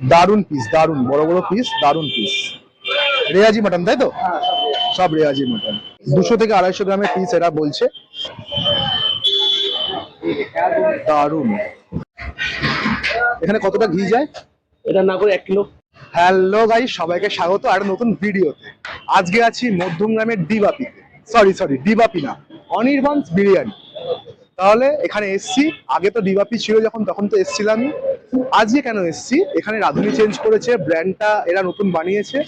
দারুন পিস, দারুন বড় বড় পিস, দারুন পিস। রেয়াজি মাটন তাই তো? সব রেয়াজি মাটন। 200 থেকে 250 গ্রামের পিস এরা বলছে। দারুন। এখানে কতটা ঘি যায়? এটা না করে 1 কিলো। হ্যালো গাইস, সবাইকে স্বাগত আর নতুন ভিডিওতে। আজকে আছি মধ্যমগ্রামের ডিবাপিতে, সরি ডিবাপি না, অনির্বাণ বিরিয়ানি। তাহলে এখানে এসছি, আগে তো ডিবাপি ছিল যখন তখন তো এসছিলামই। আজকে কেন এসছি, এখানে রাঁধুনি চেঞ্জ করেছে, ব্র্যান্ডটা এরা নতুন বানিয়েছে,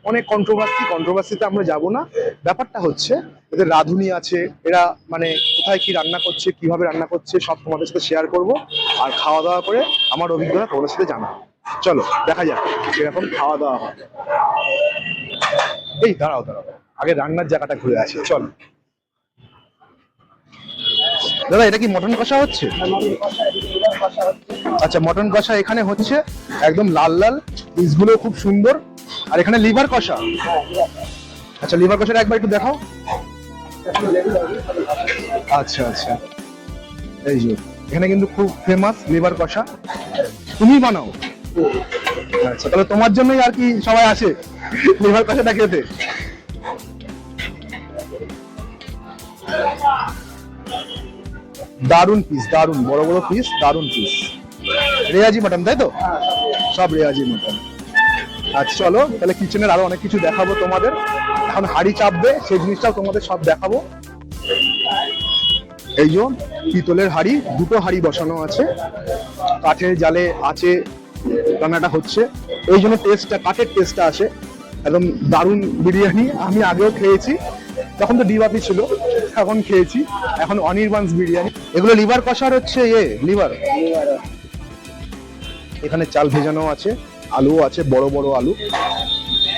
অনেক কন্ট্রোভার্সিতে আমরা যাব না। ব্যাপারটা হচ্ছে এদের রাঁধুনি আছে, এরা মানে কোথায় কি রান্না করছে, কিভাবে রান্না করছে সব তোমাদের সাথে শেয়ার করব। আর খাওয়া দাওয়া করে আমার অভিজ্ঞতা তোমাদের সাথে জানাবো। চলো দেখা যাক এরকম খাওয়া দাওয়া হয়। এই দাঁড়াও, আগে রান্নার জায়গাটা ঘুরে আসি, চলো। দাদা এটা কি মটন কষা হচ্ছে? আচ্ছা, মটন কষা এখানে হচ্ছে, একদম লাল লাল পিসগুলো খুব সুন্দর। আর এখানে লিভার কষা। আচ্ছা, লিভার কষাটা একবার একটু দেখাও। আচ্ছা, এই যে এখানে কিন্তু খুব ফেমাস লিভার কষা, তুমি বানাও? আচ্ছা, তাহলে তোমার জন্যই আর কি সবাই আসে লিভার কষাটা খেতে। দারুন পিস, দারুন বড় বড় পিস, দারুন পিস। রেয়াজি মাটন তাই তো? সব রেয়াজি মাটন। আচ্ছা চলো, তাহলে কিচেনের আরো অনেক কিছু দেখাবো তোমাদের। এখন হাঁড়ি চাপবে, সেই জিনিসটাও তোমাদের সব দেখাবো। এই যে পিতলের হাঁড়ি, দুটো হাঁড়ি বসানো আছে, কাঠের জালে আছে রান্নাটা হচ্ছে, এই জন্য টেস্টটা, কাঠের টেস্টটা আসে। একদম দারুণ বিরিয়ানি। আমি আগেও খেয়েছি, তখন তো ডিবাপি ছিল, এখন খেয়েছি, এখন অনির্বাণ বিরিয়ানি। এগুলো লিভার কষার হচ্ছে লিভার। এখানে চাল ভেজানো আছে, আলুও আছে, বড় বড় আলু।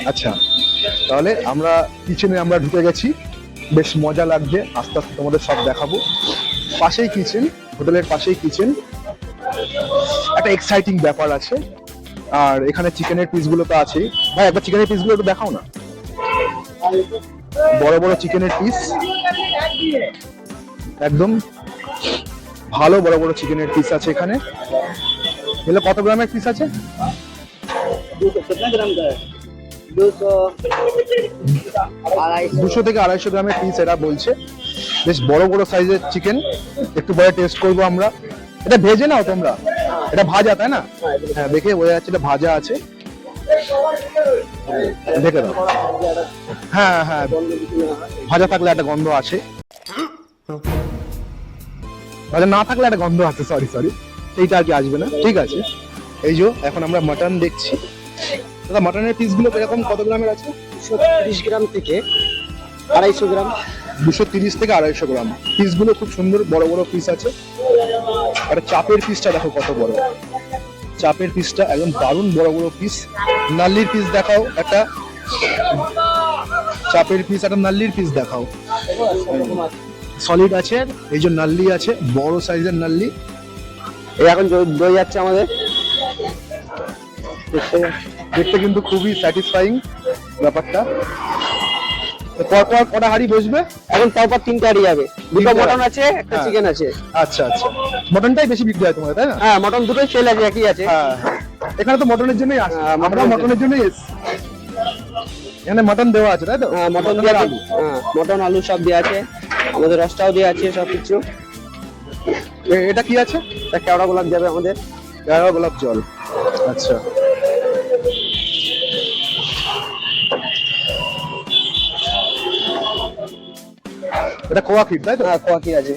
আচ্ছা, তাহলে আমরা কিচেনে আমরা ঢুকে গেছি, বেশ মজা লাগছে, আস্তে আস্তে তোমাদের সব দেখাবো। পাশেই কিচেন, হোটেলের পাশেই কিচেন, একটা এক্সাইটিং ব্যাপার আছে। আর এখানে চিকেনের পিসগুলো তো আছেই। ভাই একবার চিকেনের পিসগুলো একটু দেখাও না। বড় বড় চিকেনের পিস, একদম ভালো বড় বড় চিকেনের পিস আছে এখানে। এগুলো কত গ্রামের পিস আছে? 200 থেকে 250 গ্রামের পিস এরা বলছে। বেশ বড় বড় সাইজের চিকেন, একটু পরে টেস্ট করবো আমরা। এটা ভেজে নাও তোমরা? এটা ভাজা তাই না? হ্যাঁ, দেখে বোঝা যাচ্ছে এটা ভাজা আছে, দেখে দাও। হ্যাঁ, ভাজা থাকলে একটা গন্ধ আছে, ভাজা না থাকলে একটা গন্ধ আছে, সরি সেইটা আর কি আসবে না, ঠিক আছে। এই যে এখন আমরা মাটন দেখছি। দাদা মাটনের পিসগুলো এরকম কত গ্রামের আছে? 230 গ্রাম থেকে 250 গ্রাম। 230 থেকে 250 গ্রাম পিসগুলো খুব সুন্দর বড় বড় পিস আছে। আর চাপের পিসটা দেখো কত বড়, চাপের পিসটা একদম দারুণ বড় বড় পিস। নাল্লির পিস দেখাও একটা, চাপের পিস একটা, নাল্লির পিস দেখাও। সলিড আছে, এই যে নাল্লি আছে, বড় সাইজের নাল্লি। এই এখন দই যাচ্ছে আমাদের, দেখতে কিন্তু খুবই স্যাটিসফাইং ব্যাপারটা। পরপর কটা হাঁড়ি বসবে? এখন তারপর 3টে হাঁড়ি যাবে, দুটো মটন আছে, একটা চিকেন আছে। আচ্ছা, মটনটাই বেশি বিক্রি হয় তোমাদের তাই না? হ্যাঁ, মটন দুটোই সেল আছে, একই আছে। হ্যাঁ, এখানে তো মটনের জন্যই আসে, আমরা মটনের জন্যই এসছি। এখানে মটন দেওয়া আছে তাই তো? হ্যাঁ, মটন দেওয়া আছে, হ্যাঁ মটন আলু সব দেওয়া আছে, আমাদের রসটাও দেওয়া আছে, সবকিছু। এটা কি আছে? একটা কেওড়া গোলাপ যাবে আমাদের, কেওড়া গোলাপ জল। আচ্ছা, এটা খোয়া ক্ষীর তাই তো? হ্যাঁ খোয়া ক্ষীর আছে।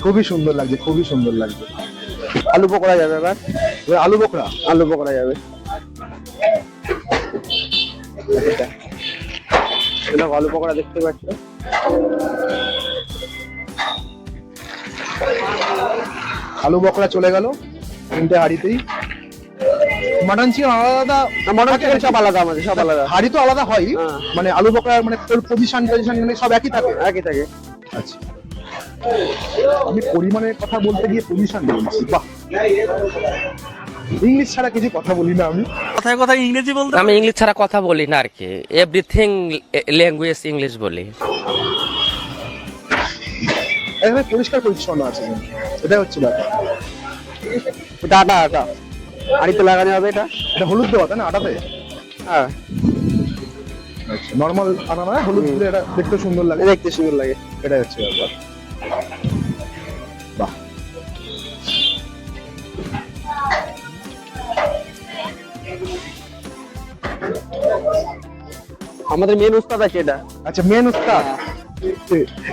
খুবই সুন্দর লাগছে, খুবই সুন্দর লাগছে। আলু পকোড়া যাবে এবার, আলু বকরা, আলু পকোড়া যাবে। এটা আলু পকোড়া দেখতে পাচ্ছ, আলু বকরা চলে গেল 3টে হাঁড়িতেই। মাটন চিকেন আলাদা, মটন চিকেন সব আলাদা, আমাদের সব আলাদা। হাঁড়ি তো আলাদা হয়, মানে আলু বকরা মানে পজিশন সব একই থাকে? একই থাকে। আচ্ছা, আমি পরিমাণের কথা বলতে গিয়ে পজিশন বলছি। বাহ, ইংলিশ ছাড়া কিছু কথা বলি না আমি। কথায় কথায় ইংরেজি বলতে আমি ইংলিশ ছাড়া কথা বলি না আর কি, এভরিথিং ল্যাঙ্গুয়েজ ইংলিশ বলি। এখানে পরিষ্কার পরিচ্ছন্ন আছে, এটাই হচ্ছে ব্যাপার। এটা আটা হাঁড়িতে লাগানো হবে এটা। এটা হলুদ দেওয়া তাই না আটাতে? হ্যাঁ, নর্মাল আটা না, হলুদ দিলে এটা দেখতে সুন্দর লাগে, দেখতে সুন্দর লাগে। এটাই হচ্ছে ব্যাপার। বাহ, আমাদের মেন উস্তাদ আছে এটা। আচ্ছা মেন উস্তাদ,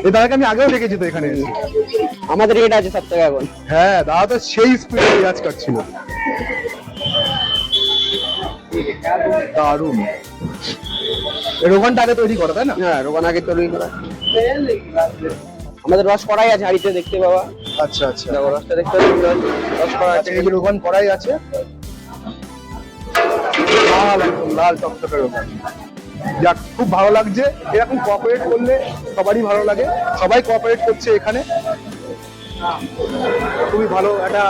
এই দাদাকে আমি আগেও দেখেছি তো এখানে এসে। আমাদের এটা আছে সব থেকে এখন। হ্যাঁ দাদা তো সেই স্পিডে পেঁয়াজ কাটছিল, দারুণ। এই রোগানটা আগে তৈরি করে তাই না? হ্যাঁ, রোগান আগে তৈরি করা। আমাদের রস করাই আছে হাঁড়িতে, দেখতে পাবা। আচ্ছা আচ্ছা, দেখো রসটা দেখতে পাচ্ছি, রস করা আছে। আচ্ছা এই যে রোগান করাই আছে, লাল একদম লাল টকটকে রোগান। যাক, খুব ভালো লাগছে। এরকম কোঅপারেট করলে সবারই ভালো লাগে, সবাই কোঅপারেট করছে এখানে, খুবই ভালো একটা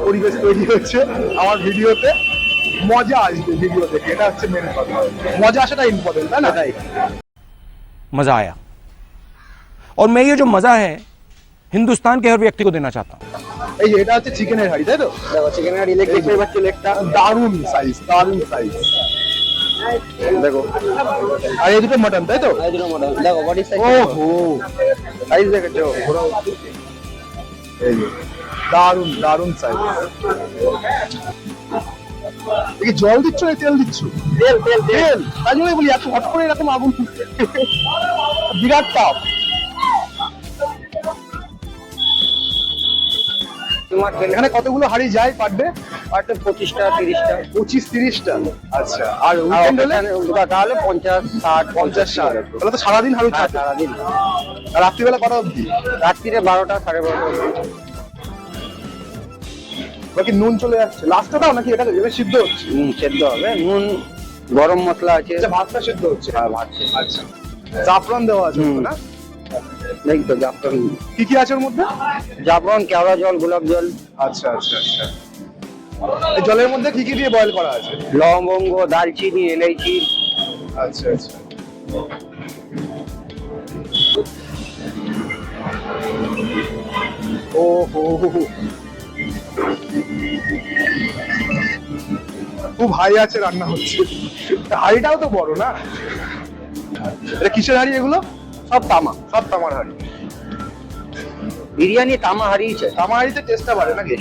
পরিবেশ তৈরি হচ্ছে আমার ভিডিওতে। মজা আসবে ভিডিও দেখে, এটা হচ্ছে মেন কথা। মজা আসাটা ইম্পর্টেন্ট তাই না? তাই मजा आया और मैं ये जो मजा है हिंदुस्तान के हर व्यक्ति को देना चाहता हूँ। এই যে এটা হচ্ছে চিকেনের হাঁড়ি তাই তো? দেখো চিকেন হাঁড়ি লেগ দেখতে পাচ্ছি, লেগটা দারুণ সাইজ, দারুণ সাইজ। দেখো। আর এই দুটো মাটন তাই তো? এই দুটো মডেল দেখো, বডি সাইজ। ওহো, সাইজ দেখেছো? এই যে দারুণ দারুণ সাইজ। কি জল দিচ্ছ না তেল দিচ্ছ? তেল তেল তেল, তাই জন্যই বলি এত হট করে এরকম আগুন বিরাট তাপ। তোমার এখানে কতগুলো হাঁড়ি যায় পার ডে? 25টা 30টা। 25-30টা। আচ্ছা, আর উইকেন্ড হলে? তাহলে 50 60 50-60। তাহলে তো সারাদিন হাঁড়ি থাকে। সারাদিন। আর রাত্রিবেলা কটা অবধি? রাত্রিরে 12টা 12:30। বাকি নুন চলে যাচ্ছে লাস্টে দাও নাকি এটা এবার সিদ্ধ হচ্ছে? সেদ্ধ হবে, নুন গরম মশলা আছে। আচ্ছা ভাতটা সিদ্ধ হচ্ছে। হ্যাঁ, ভাত। আচ্ছা, জাফরান দেওয়া আছে হুম। না? দেখি তো জাফরান, কি কি আছে ওর মধ্যে? জাফরান, কেওড়া জল, গোলাপ জল, আচ্ছা আচ্ছা আচ্ছা। এই জলের মধ্যে কি কি দিয়ে বয়েল করা আছে? লবঙ্গ, দালচিনি, এলাইচি। আচ্ছা আচ্ছা। ও হো হো হো। খুব হাই আছে রান্না হচ্ছে। হাঁড়িটাও তো বড় না? এটা কিসের হাঁড়ি এগুলো? সব তামা। সব তামার হাঁড়ি। বিরিয়ানি তামা হারিয়েছে। তামা হাঁড়িতে টেস্টটা বাড়ে নাকি?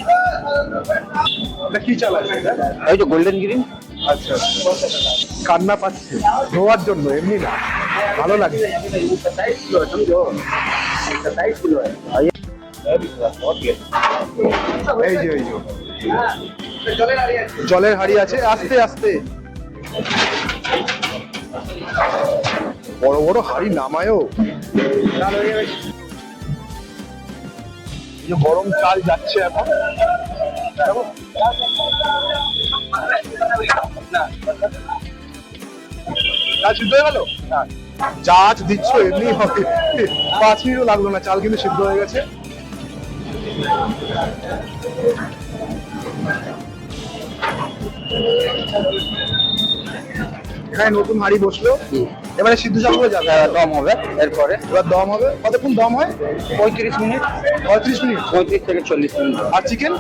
এটা কি চাল আছে এটা? ওই তো গোল্ডেন গ্রিন। আচ্ছা আচ্ছা। কান্না পাচ্ছে ধোয়ার জন্য, এমনি না, ভালো লাগছে। এই যে এই যে জলের হাঁড়ি আছে, আস্তে আস্তে। বড় বড় হাঁড়ি নামায়ও। এই যে গরম চাল যাচ্ছে এখন। দেখো। চাল সিদ্ধ হয়ে গেল? চাচ দিচ্ছ এমনি হবে, 5 মিনিটও লাগলো না, চাল কিন্তু সিদ্ধ হয়ে গেছে। এখানে নতুন হাঁড়ি বসলো, এবারে সিদ্ধ চালগুলো যাবে, দম হবে এরপরে। এবার দম হবে। কতক্ষণ দম হয়? 35 মিনিট, 35 মিনিট। 35 থেকে 40 মিনিট। আর চিকেন?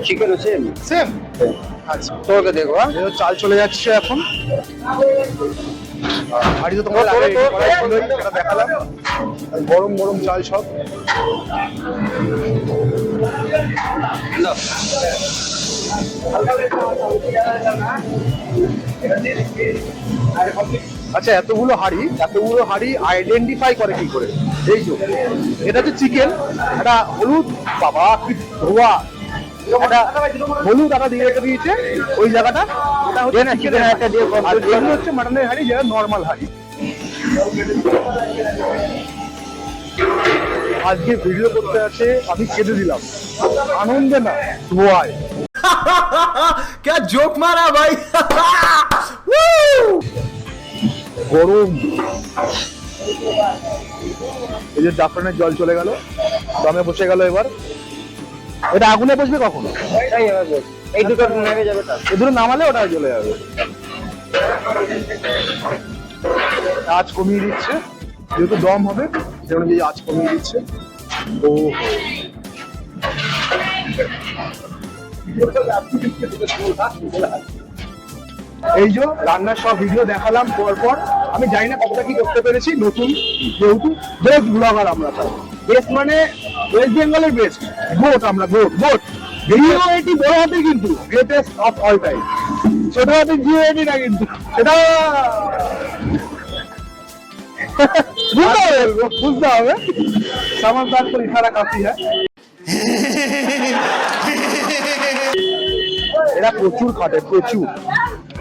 চিকেনও সেম। সেম। আচ্ছা, তোকে দেখো। হ্যাঁ, এই যে চাল চলে যাচ্ছে এখন। হাঁড়ি তো তোমার সেটা দেখালাম। গরম গরম চাল সব। আচ্ছা, এতগুলো হাঁড়ি আইডেন্টিফাই করে কি করে? এই যে এটা হচ্ছে চিকেন, এটা হলুদ, বাবা কি ধোয়া, এটা হলুদ আটা দিয়ে রেখে দিয়েছে ওই জায়গাটা। এটা হচ্ছে চিকেনের একটা দিয়ে, আর এগুলো হচ্ছে মাটনের হাঁড়ি, যেটা নর্মাল হাঁড়ি। আজকে ভিডিও করতে আছে আমি কেঁদে দিলাম, আনন্দে না ধোয়ায়। क्या जोक मारा भाई। গরম। এই যে জাফরানের জল চলে গেল, দমে বসে গেল। এবার এটা আগুনে বসবে কখন? এই দুটো নেমে যাবে। এ দুটো নামালে ওটা চলে যাবে। আঁচ কমিয়ে দিচ্ছে, যেহেতু দম হবে সেই অনুযায়ী আঁচ কমিয়ে দিচ্ছে। ও এই যে রান্নার সব ভিডিও দেখালাম পর আমি জানি না কতটা কি করতে পেরেছি, নতুন যেহেতু বেস্ট ব্লগার আমরা, বেস্ট মানে ওয়েস্ট বেঙ্গলের বেস্ট গোট, আমরা গোট ভিডিও এটি বড় হাতে কিন্তু গ্রেটেস্ট অফ অল টাইম, ছোট হাতে জিও এটি না কিন্তু, সেটা বুঝতে হবে समझदार को इशारा काफी है। এরা প্রচুর খাটে, প্রচুর,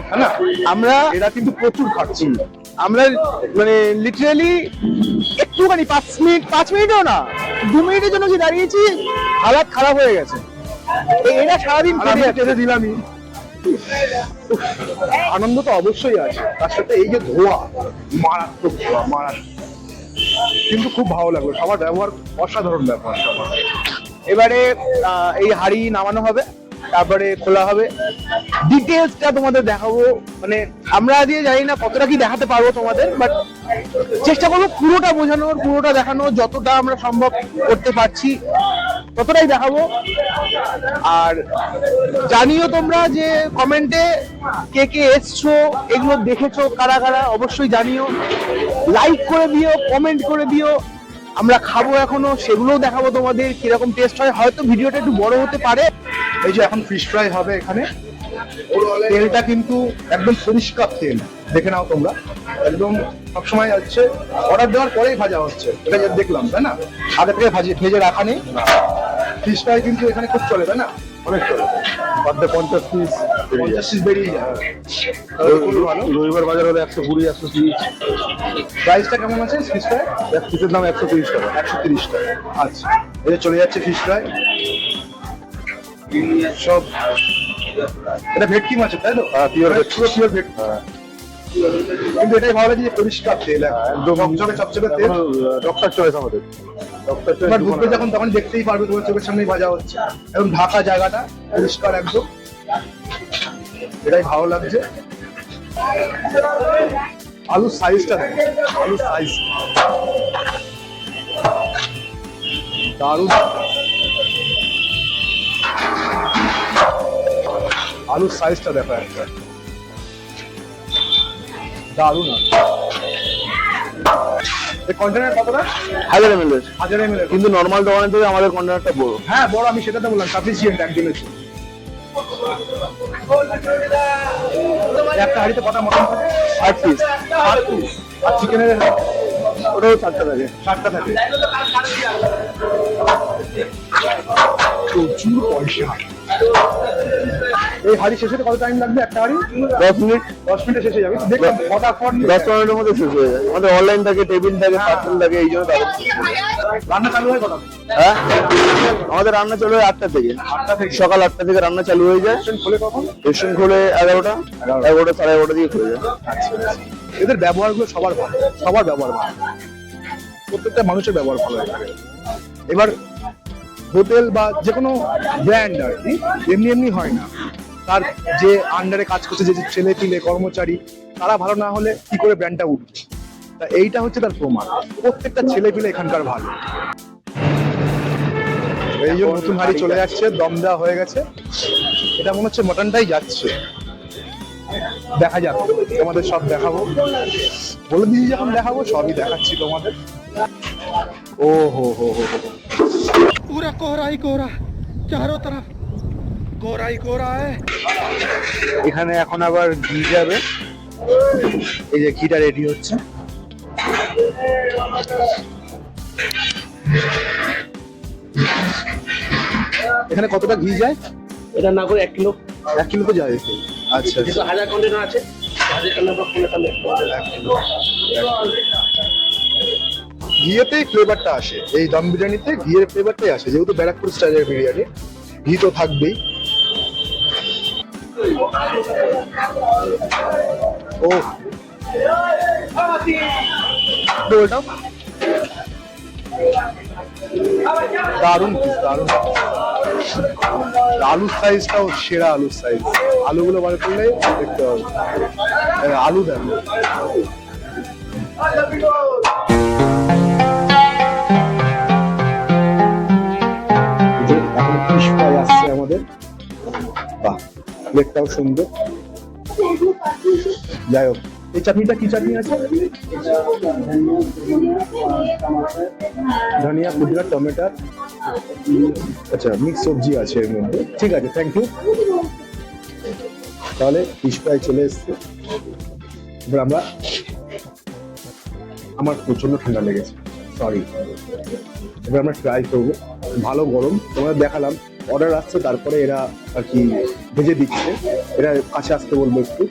হ্যাঁ না? আমরা এরা কিন্তু প্রচুর খাটছি, আমরা মানে লিটারালি একটুখানি 5 মিনিটও না, 2 মিনিটের জন্য যে দাঁড়িয়েছি হালাত খারাপ হয়ে গেছে। এরা সারাদিন খেতে দিলামই। আনন্দ তো অবশ্যই আছে, তার সাথে এই যে ধোয়া, মারাত্মক ধোয়া, মারাত্মক, কিন্তু খুব ভালো লাগলো, সবার ব্যবহার অসাধারণ ব্যবহার সবার। এবারে এই হাঁড়ি নামানো হবে, তারপরে খোলা হবে, ডিটেলসটা তোমাদের দেখাবো, মানে আমরা দিয়ে জানি না কতটা কি দেখাতে পারবো তোমাদের, বাট চেষ্টা করবো পুরোটা বোঝানোর, পুরোটা দেখানোর, যতটা আমরা সম্ভব করতে পারছি ততটাই দেখাবো। আর জানিও তোমরা যে কমেন্টে কে কে এসছো, এগুলো দেখেছো কারা কারা, অবশ্যই জানিও, লাইক করে দিও, কমেন্ট করে দিও। আমরা খাবো এখনো, সেগুলোও দেখাবো তোমাদের কিরকম টেস্ট হয়। হয়তো ভিডিওটা একটু বড় হতে পারে। এই যে এখন ফিশ ফ্রাই হবে এখানে, তেলটা কিন্তু একদম পরিষ্কার তেল, দেখে নাও তোমরা, একদম সবসময় হচ্ছে অর্ডার দেওয়ার পরেই ভাজা হচ্ছে, এটা যে দেখলাম তাই না, আগে থেকে ভেজে রাখা নেই। ফিশ ফ্রাই কিন্তু এখানে খুব চলে তাই না, অনেক চলে, 50 পিস বেরিয়ে যায়। রবিবার বাজার হলে 120 130। প্রাইসটা কেমন আছে ফিশ ফ্রাই? এক পিসের দাম 130 টাকা। 130 টাকা, আচ্ছা। এটা চলে যাচ্ছে ফিশ ফ্রাই সব। এটা ভেটকি মাছের তাই তো? পিওর ভেটকি। কিন্তু এটাই ভালো লাগে যে পরিষ্কার তেল, একদম চকচকে তেল, ডক্টর চয়েস আমাদের। তোমার ঢুকবে যখন তখন দেখতেই পারবে, তোমার চোখের সামনেই ভাজা হচ্ছে, এবং ঢাকা জায়গাটা পরিষ্কার একদম, এটাই ভালো লাগছে। আলুর সাইজটা দেখো, আলুর সাইজ দারুণ, আলুর সাইজটা দেখো একটা দারুণ। এই কন্টেনার কতটা? 1000 ml, 1000 ml, কিন্তু নর্মাল দোকানের থেকে আমাদের কন্টেনারটা বড়। হ্যাঁ বড়, আমি সেটা তো বললাম, সাফিসিয়েন্ট একদিনের। একটা হাঁড়িতে কটা মটন থাকে? 8 পিস। আর চিকেনের ওটাও 4টা থাকে। 7টা থাকে। প্রচুর পয়সা। এই হাঁড়ি শেষ হতে কত টাইম লাগবে? একটা হাঁড়ি 10 মিনিট। 10 মিনিটে শেষ হয়ে যাবে, দেখলাম ফটাফট 10 মিনিটের মধ্যে শেষ হয়ে যায়। আমাদের অনলাইন থাকে, টেবিল থাকে, পার্সেল থাকে, এই জন্য তাদের রান্না চালু হয় কটা? হ্যাঁ, আমাদের রান্না চালু হয় 8টা থেকে। 8টা থেকে সকাল 8টা থেকে রান্না চালু হয়ে যায়। রেস্টুরেন্ট খোলে কখন? রেস্টুরেন্ট খোলে 11টা, 11:30 দিয়ে খুলে যায়। এদের ব্যবহারগুলো সবার ভালো, সবার ব্যবহার ভালো, প্রত্যেকটা মানুষের ব্যবহার ভালো লাগে। এবার হোটেল বা যে কোনো ব্র্যান্ড আর কি এমনি হয় না, তার যে আন্ডারে কাজ করছে যে ছেলে পিলে কর্মচারী, তারা ভালো না হলে কি করে ব্র্যান্ডটা উঠবে, তা এইটা হচ্ছে তার প্রমাণ। প্রত্যেকটা ছেলে পিলে এখানকার ভালো। এই যে নতুন হাঁড়ি চলে যাচ্ছে, দম দেওয়া হয়ে গেছে, এটা মনে হচ্ছে মটনটাই যাচ্ছে। দেখা যাক, তোমাদের সব দেখাবো, বলে দিয়েছি যখন দেখাবো, সবই দেখাচ্ছি তোমাদের। ও হো হো হো হো, पूरा कोहरा ही कोहरा, चारों तरफ कोहरा ही कोहरा है। এখানে এখন আবার ঘি যাবে, এই যে ঘিটা রেডি হচ্ছে। এখানে কতটা ঘি যায়? এটা না করে 1 কিলো। 1 কিলো তো যায়। আচ্ছা, যেহেতু 1000 কন্টেনার আছে, 1000 কন্টেনার ঘিয়েতেই ফ্লেভারটা আসে, এই দম বিরিয়ানিতে ঘিয়ের ফ্লেভারটাই আসে, যেহেতু ব্যারাকপুর স্টাইলের বিরিয়ানি, ঘি তো থাকবেই। ও দারুণ দারুণ। আলুর সাইজটাও সেরা আলুর সাইজ। আলুগুলো বার করলে দেখতে হবে। আলু দেন। এখন ফিশ ফ্রাই আসছে আমাদের। বাহ, প্লেটটাও সুন্দর। যাই হোক, এই চাটনিটা কি চাটনি আছে? ধনিয়া, পুদিনা, টমেটো, আচ্ছা মিক্স সবজি আছে এর মধ্যে। ঠিক আছে, থ্যাংক ইউ। তাহলে ফিশ ফ্রাই চলে এসছে। এবার আমরা, আমার প্রচন্ড ঠান্ডা লেগেছে, সরি। এবার আমরা ট্রাই করবো। ভালো গরম, তোমাদের দেখালাম। অর্ডার আসছে, তারপরে এরা আর কি ভেজে দিচ্ছে। এরা কাছে আসতে বলবো একটু।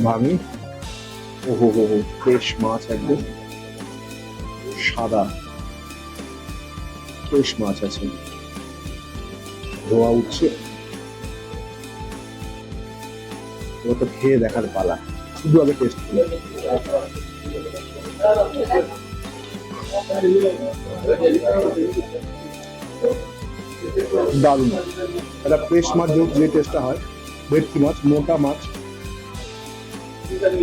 ভাঙি। ওহো হো হো, ফ্রেশ মাছ, একদম সাদা ফ্রেশ মাছ আছে, ধোয়া উঠছে। এবার তো খেয়ে দেখার পালা, শুধু আগে টেস্ট করে। দারুণ। একটা ফ্রেশ মাছ যে টেস্টটা হয়, ভেটকি মাছ, মোটা মাছ,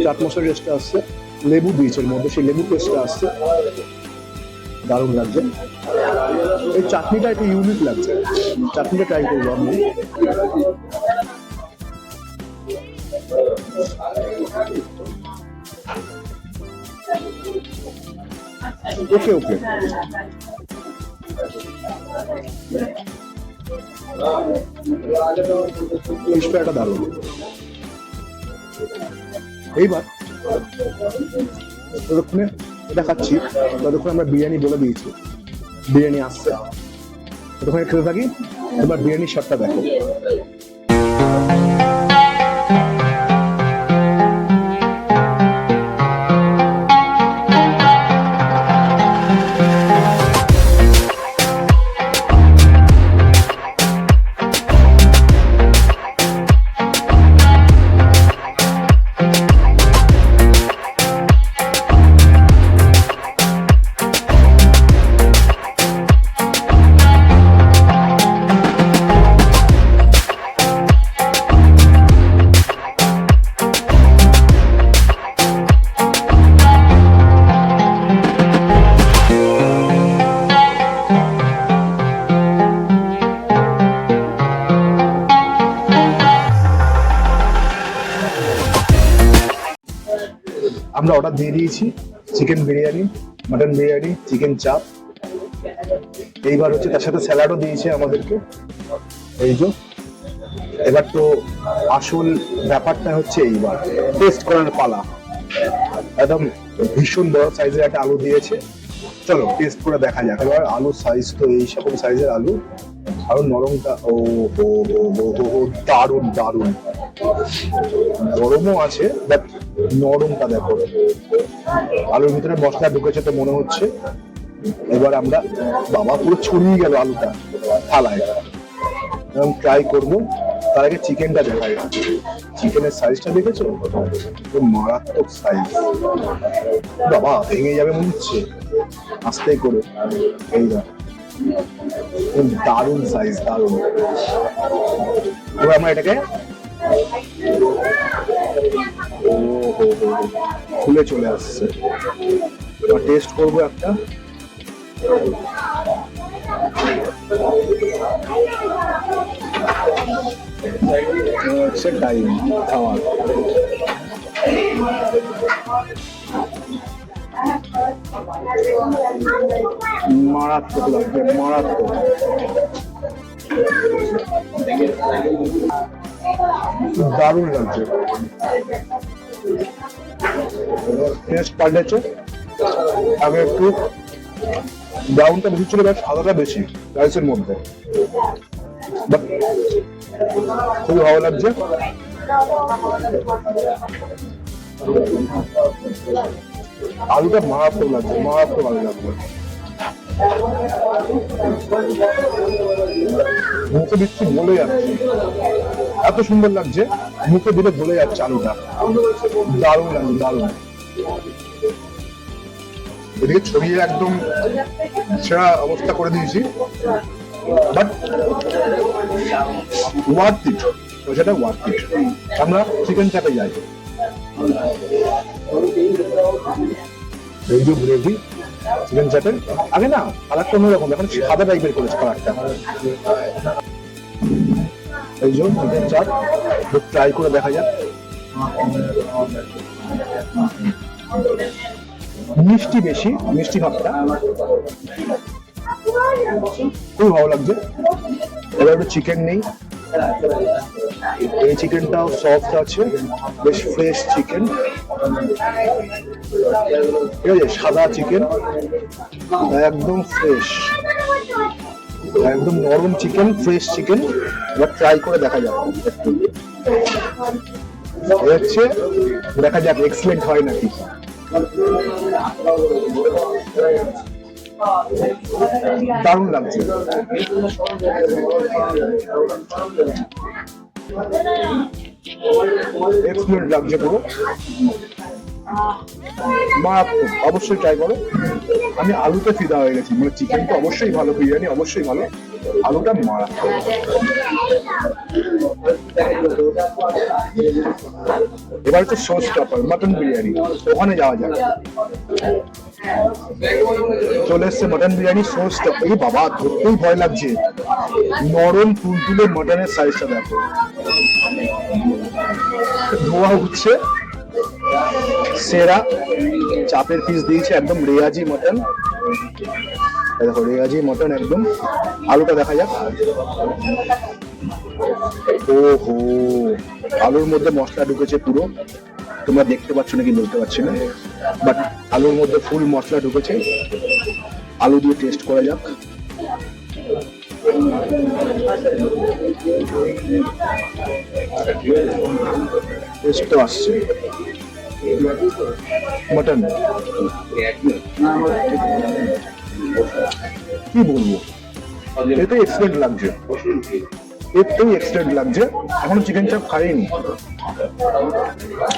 চাট মশলা টেস্টটা আসছে, লেবু দিয়েছে এর মধ্যে, সেই লেবু টেস্টটা আসছে, দারুণ লাগছে। এই চাটনিটা একটু ইউনিক লাগছে, চাটনিটা ট্রাই করবো আমি। ওকে ওকে, ফিশটা দারুণ। এইবার ততক্ষণে এটা খাচ্ছি, ততক্ষণ আমরা বিরিয়ানি বলে দিয়েছি, বিরিয়ানি আসছে, ততক্ষণে খেতে থাকি। এবার বিরিয়ানির স্বাদটা দেখো। আমরা অর্ডার দিয়ে দিয়েছি chicken biryani, mutton biryani, chicken চাপ। এইবার হচ্ছে তার সাথে স্যালাডও দিয়েছে আমাদেরকে। এই যে এবার তো আসল ব্যাপারটা হচ্ছে এইবার টেস্ট করার পালা। একদম ভীষণ বড় সাইজের একটা আলু দিয়েছে, চলো টেস্ট করে দেখা যাক। এবার আলুর সাইজ তো এই সকল সাইজের আলু, আরো নরমটা, ও হো হো হো হো হো, দারুণ দারুণ। গরমও আছে, বাট নরমটা দেখো, আলুর ভিতরে মশলা ঢুকেছে তো মনে হচ্ছে। এবার আমরা, বাবা পুরো ছড়িয়ে গেল আলুটা থালায়, এবং ট্রাই করবো। তার আগে চিকেনটা দেখাই। চিকেনের সাইজটা দেখেছো, মারাত্মক সাইজ। বাবা ভেঙে যাবে মনে হচ্ছে, আস্তে করে। এই দারুণ সাইজ, দারুণ। এবার আমরা এটাকে ও হো হো খুলে চলে আসছে। এবার টেস্ট করবো একটা। হচ্ছে টাইম খাওয়ার। মারাত্মক লাগছে, মারাত্মক। দারুণ লাগছে। টেস্ট পাল্টেছে, আগে একটু ব্রাউনটা বেশি ছিল, সাদাটা বেশি রাইসের মধ্যে। খুবই ভালো লাগছে। আলুটা মারাত্মক লাগছে, মারাত্মক ভালো লাগছে। মুখে দিচ্ছি গলে যাচ্ছে, এত সুন্দর লাগছে, মুখে দিলে গলে যাচ্ছে আলুটা। দারুণ লাগছে, দারুণ। এদিকে ছড়িয়ে একদম সেরা অবস্থা করে দিয়েছি। বাট ওয়ার্থ ইট, সেটা ওয়ার্থ ইট। আমরা চিকেন চাপে যাই, এই যে গ্রেভি চিকেন চাপের আগে না কালারটা অন্যরকম, এখন সাদা টাইপের করেছে কালারটা। এই যে চিকেন চাপ ট্রাই করে দেখা যাক। মিষ্টি বেশি, মিষ্টি ভাবটা খুব ভালো লাগছে। এবার একটু চিকেন নেই, এই চিকেনটাও সফট আছে, বেশ ফ্রেশ চিকেন, ঠিক আছে, সাদা চিকেন একদম ফ্রেশ, একদম নরম চিকেন, ফ্রেশ চিকেন। এবার ট্রাই করে দেখা যাক একটু, হচ্ছে দেখা যাক এক্সেলেন্ট হয় নাকি। দারুণ লাগছে, এক্সেলেন্ট লাগছে পুরো, মারাত্মক। অবশ্যই ট্রাই করো। আমি আলুতে ফিদা হয়ে গেছি, মানে চিকেন তো অবশ্যই ভালো, বিরিয়ানি অবশ্যই ভালো, আলুটা মারাত্মক। এবার হচ্ছে শো স্টপার মটন বিরিয়ানি, ওখানে যাওয়া যাক। চলে এসছে মটন বিরিয়ানি শো স্টপার। এই বাবা, ধরতেই ভয় লাগছে, নরম তুলতুলে মটনের সাইজটা দেখো, ধোয়া উঠছে, সেরা চাপের পিস দিয়েছে, একদম রেয়াজি মটন, দেখো রেয়াজি মটন একদম। আলুটা দেখা যাক। ওহো, আলুর মধ্যে মশলা ঢুকেছে পুরো, তোমরা দেখতে পাচ্ছ নাকি বলতে পারছি না, বাট আলুর মধ্যে ফুল মশলা ঢুকেছে। আলু দিয়ে টেস্ট করা যাক। টেস্ট তো আসছে, মটন কি বলবো, এটাই এক্সেলেন্ট লাগছে, এটাই এক্সেলেন্ট লাগছে। এখনো চিকেন চাপ খাইনি,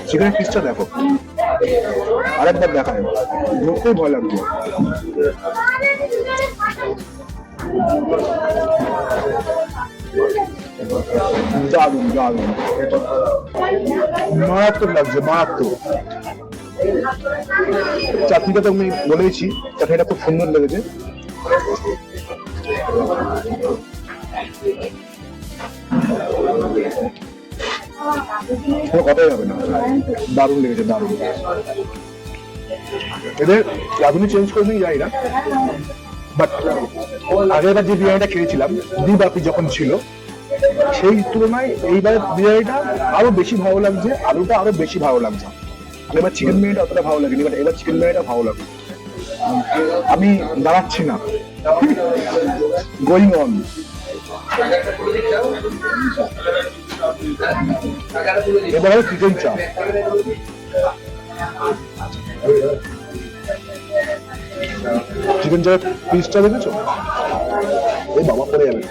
চিকেনের পিসটা দেখো, আরেকবার দেখায়, ধরতেই ভয় লাগছে। দারুণ দারুণ, মারাত্মক লাগছে, মারাত্মক। চাটনিটা তো আমি বলেইছি, চাটনিটা খুব সুন্দর লেগেছে। কোনো কথাই হবে না, দারুণ লেগেছে, দারুণ। এদের রাঁধুনি চেঞ্জ করে নিয়ে যাই না, বাট আগেরবার যে বিরিয়ানিটা খেয়েছিলাম দিবাপি যখন ছিল, সেই তুলনায় এইবার বিরিয়ানিটা আরো বেশি ভালো লাগছে, আলুটা আরো বেশি ভালো লাগছে। এবার চিকেন বিরিয়ানিটা অতটা ভালো লাগেনি, বাট এবার চিকেন বিরিয়ানিটা ভালো লাগছে। আমি দাঁড়াচ্ছি না, গোয়িং অন। এবার হলো চিকেন চাপ। চিকেন চাপের পিসটা দেখেছো? এই বাবা পড়ে যাবে।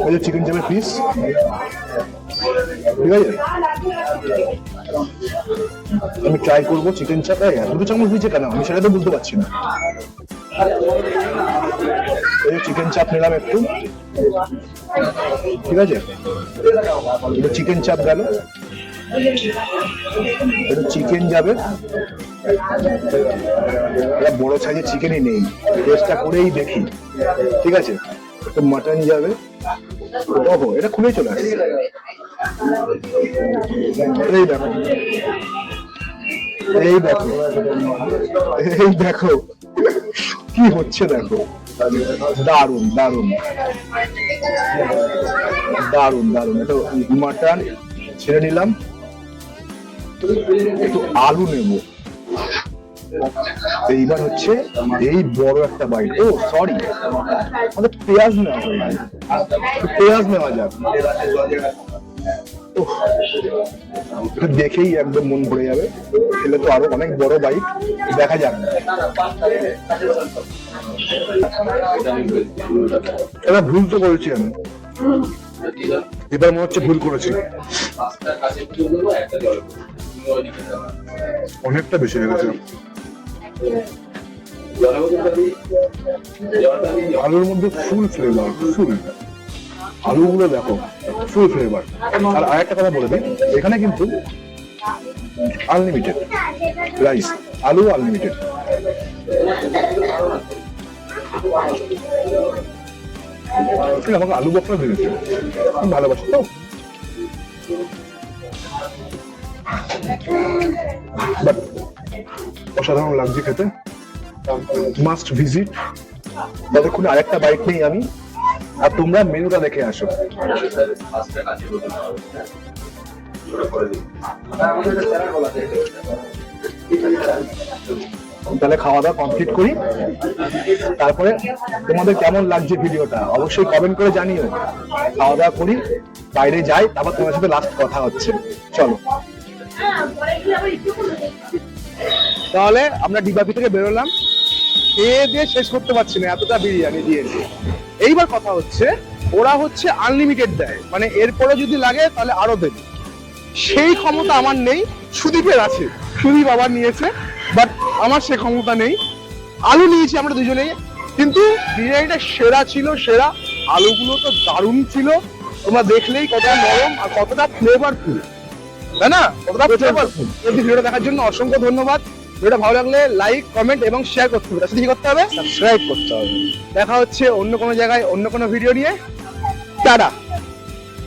এই যে চিকেন চাপের পিস, ঠিক আছে, আমি ট্রাই করবো চিকেন চাপ। দুটো চামচ দিয়েছে কেন আমি সেটা তো বুঝতে পারছি না। এই চিকেন চাপ নিলাম একটু, ঠিক আছে, এটা চিকেন চাপ গেল, এটা চিকেন যাবে। এটা বড় সাইজের চিকেনই নেই, টেস্টটা করেই দেখি, ঠিক আছে। তো মাটন যাবে, ওহো এটা খুলেই চলে আসছে। এই দেখো, এই দেখো, এই দেখো কি হচ্ছে, দেখো দারুন দারুন দারুন দারুন। এটা মাটন ছেড়ে নিলাম, একটু আলু নেব। এইবার হচ্ছে এই বড় একটা বাইট। ও সরি, আমাদের পেঁয়াজ নেওয়া হয়নি, পেঁয়াজ নেওয়া যাক। এটা দেখেই একদম মন ভরে যাবে, খেলে তো আরো অনেক বড় বাইট, দেখা যাক। এটা ভুল তো করেছি আমি, এবার মনে হচ্ছে ভুল করেছি, অনেকটা বেশি হয়ে গেছে। আলুর মধ্যে ফুল ফ্লেভার, ফুল আলুগুলো দেখো, ফুল ফ্লেভার। আর আরেকটা কথা বলে দিই, এখানে কিন্তু আনলিমিটেড রাইস, আলু আনলিমিটেড। আমাকে আলু বকরা দিয়েছে, আমি ভালোবাসি তো। বাট অসাধারণ লাগছে খেতে, মাস্ট ভিজিট। ততক্ষণে আরেকটা বাইট নেই আমি, আর তোমরা মেনুটা দেখে আসো। তাহলে খাওয়া দাওয়া কমপ্লিট করি, তারপরে তোমাদের কেমন লাগছে ভিডিওটা অবশ্যই কমেন্ট করে জানিও। খাওয়া দাওয়া করি, বাইরে যাই, তারপর তোমার সাথে লাস্ট কথা হচ্ছে। চলো, তাহলে আমরা ডিবাপি থেকে বেরোলাম, খেয়ে দিয়ে শেষ করতে পারছি না, এতটা বিরিয়ানি দিয়েছে। এইবার কথা হচ্ছে, ওরা হচ্ছে আনলিমিটেড দেয়, মানে এরপরে যদি লাগে তাহলে আরো দেবে। সেই ক্ষমতা আমার নেই, সুদীপের আছে, সুদীপ আবার নিয়েছে, বাট আমার সে ক্ষমতা নেই। আলু নিয়েছি আমরা দুজনেই, কিন্তু বিরিয়ানিটা সেরা ছিল, সেরা। আলুগুলো তো দারুণ ছিল, তোমরা দেখলেই কতটা নরম আর কতটা ফ্লেভারফুল, তাই না? কতটা ফ্লেভারফুল। ভিডিওটা দেখার জন্য অসংখ্য ধন্যবাদ। ভিডিওটা ভালো লাগলে লাইক, কমেন্ট এবং শেয়ার করতে হবে। তার সাথে কি করতে হবে? সাবস্ক্রাইব করতে হবে। দেখা হচ্ছে অন্য কোনো জায়গায় অন্য কোনো ভিডিও নিয়ে। টাটা।